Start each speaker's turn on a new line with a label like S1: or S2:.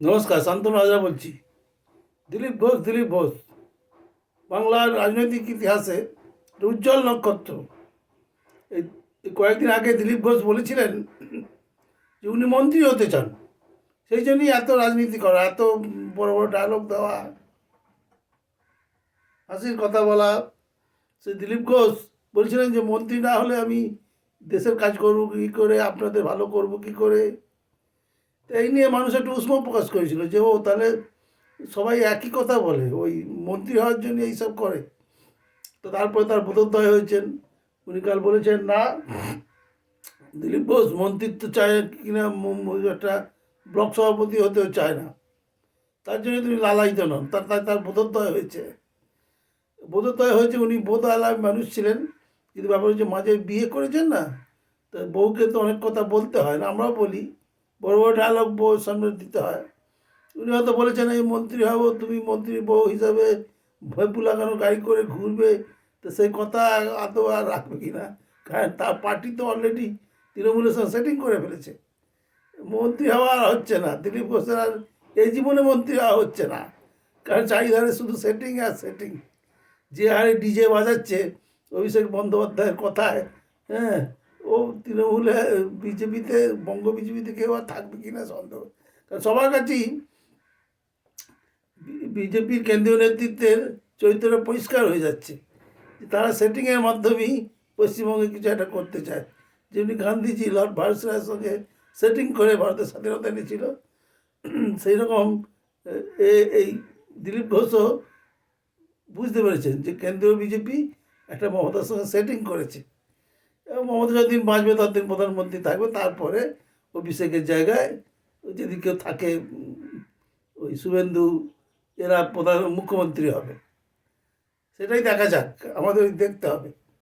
S1: নমস্কার, শান্তনু হাজরা বলছি। দিলীপ ঘোষ বাংলার রাজনৈতিক ইতিহাসে একটা উজ্জ্বল নক্ষত্র। এই এই কয়েকদিন আগে দিলীপ ঘোষ বলেছিলেন যে উনি মন্ত্রী হতে চান। সেই জন্যই এত রাজনীতি করা, এত বড় বড় ডায়লগ দেওয়া, হাসির কথা বলা। সেই দিলীপ ঘোষ বলছিলেন যে মন্ত্রী না হলে আমি দেশের কাজ করবো কী করে, আপনাদের ভালো করবো কী করে। তো এই নিয়ে মানুষ একটু উষ্ম প্রকাশ করেছিল যে ও তাহলে সবাই একই কথা বলে, ওই মন্ত্রী হওয়ার জন্য এইসব করে। তো তারপরে তার বোধোদয় হয়েছেন। উনি কাল বলেছেন না, দিলীপ ঘোষ মন্ত্রিত্ব চায় কিনা, একটা ব্লক সভাপতি হতেও চায় না। তার জন্য তিনি লালায়িত নন, তার বোধোদয় হয়েছে। উনি বোধ আলাপ মানুষ ছিলেন, কিন্তু ব্যাপার হচ্ছে মাঝে বিয়ে করেছেন না, তো বউকে তো অনেক কথা বলতে হয় না, আমরাও বলি, বড় বড় ডায়লগ বউর সামনে দিতে হয়। উনি হয়তো বলেছেন এই মন্ত্রী হবো, তুমি মন্ত্রী বউ হিসাবে ভয়পু লাগানো গাড়ি করে ঘুরবে। তো সেই কথা আদৌ আর রাখবে কি না, কারণ তার পার্টি তো অলরেডি তৃণমূলের সঙ্গে সেটিং করে ফেলেছে। মন্ত্রী হওয়া আর হচ্ছে না, দিলীপ ঘোষের আর এই জীবনে মন্ত্রী হওয়া হচ্ছে না, কারণ চারিধারে শুধু সেটিং আর সেটিং। যে হারে ডিজে বাজাচ্ছে অভিষেক বন্দ্যোপাধ্যায়ের কথায়, হ্যাঁ, ও তৃণমূলে বিজেপিতে, বঙ্গ বিজেপিতে কেউ আর থাকবে কিনা সন্দেহ। কারণ সবার কাছেই বিজেপির কেন্দ্রীয় নেতৃত্বের চরিত্র পরিষ্কার হয়ে যাচ্ছে, তারা সেটিংয়ের মাধ্যমেই পশ্চিমবঙ্গে কিছু একটা করতে চায়। যেমনি গান্ধীজি লর্ড ভাইসরয়ের সঙ্গে সেটিং করে ভারতের স্বাধীনতা নিয়েছিল, সেই রকম এই দিলীপ ঘোষও বুঝতে পেরেছেন যে কেন্দ্রীয় বিজেপি একটা মমতার সঙ্গে সেটিং করেছে, এবং মমতা যতদিন বাঁচবে ততদিন প্রধানমন্ত্রী থাকবে, তারপরে অভিষেকের জায়গায় যদি কেউ থাকে, ওই শুভেন্দু, এরা প্রধান মুখ্যমন্ত্রী হবে। সেটাই দেখা যাক, আমাদের দেখতে হবে।